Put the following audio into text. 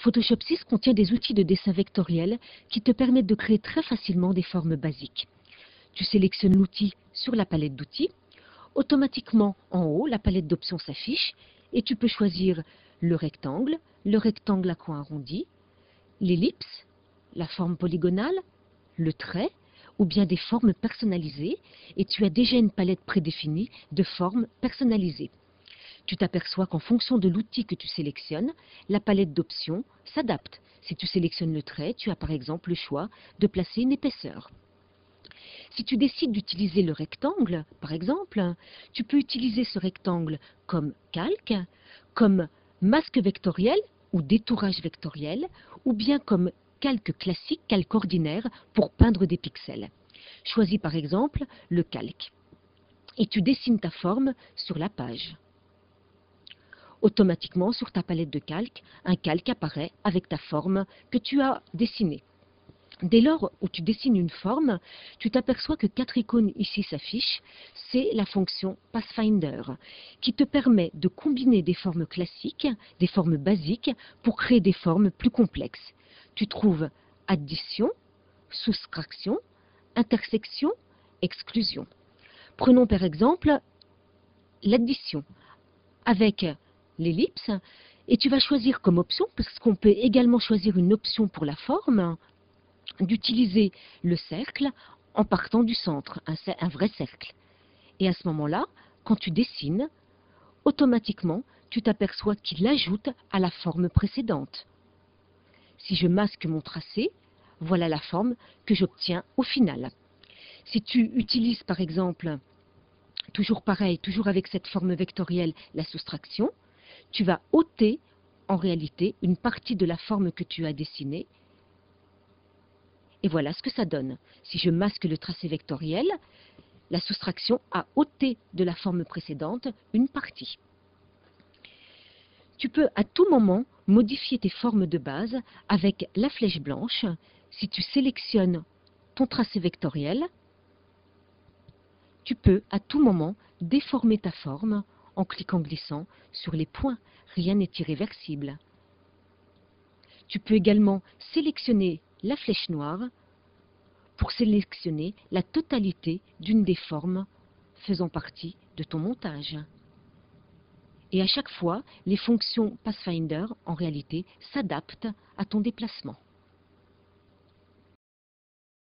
Photoshop 6 contient des outils de dessin vectoriel qui te permettent de créer très facilement des formes basiques. Tu sélectionnes l'outil sur la palette d'outils. Automatiquement, en haut, la palette d'options s'affiche et tu peux choisir le rectangle à coin arrondi, l'ellipse, la forme polygonale, le trait ou bien des formes personnalisées et tu as déjà une palette prédéfinie de formes personnalisées. Tu t'aperçois qu'en fonction de l'outil que tu sélectionnes, la palette d'options s'adapte. Si tu sélectionnes le trait, tu as par exemple le choix de placer une épaisseur. Si tu décides d'utiliser le rectangle, par exemple, tu peux utiliser ce rectangle comme calque, comme masque vectoriel ou détourage vectoriel, ou bien comme calque classique, calque ordinaire pour peindre des pixels. Choisis par exemple le calque et tu dessines ta forme sur la page. Automatiquement, sur ta palette de calque, un calque apparaît avec ta forme que tu as dessinée. Dès lors où tu dessines une forme, tu t'aperçois que 4 icônes ici s'affichent. C'est la fonction Pathfinder qui te permet de combiner des formes classiques, des formes basiques pour créer des formes plus complexes. Tu trouves addition, soustraction, intersection, exclusion. Prenons par exemple l'addition avec l'ellipse et tu vas choisir comme option, parce qu'on peut également choisir une option pour la forme, d'utiliser le cercle en partant du centre, un vrai cercle. Et à ce moment-là, quand tu dessines, automatiquement, tu t'aperçois qu'il ajoute à la forme précédente. Si je masque mon tracé, voilà la forme que j'obtiens au final. Si tu utilises par exemple, toujours pareil, toujours avec cette forme vectorielle, la soustraction, tu vas ôter en réalité une partie de la forme que tu as dessinée. Et voilà ce que ça donne. Si je masque le tracé vectoriel, la soustraction a ôté de la forme précédente une partie. Tu peux à tout moment modifier tes formes de base avec la flèche blanche. Si tu sélectionnes ton tracé vectoriel, tu peux à tout moment déformer ta forme en cliquant glissant sur les points. Rien n'est irréversible. Tu peux également sélectionner la flèche noire pour sélectionner la totalité d'une des formes faisant partie de ton montage. Et à chaque fois, les fonctions Pathfinder, en réalité, s'adaptent à ton déplacement.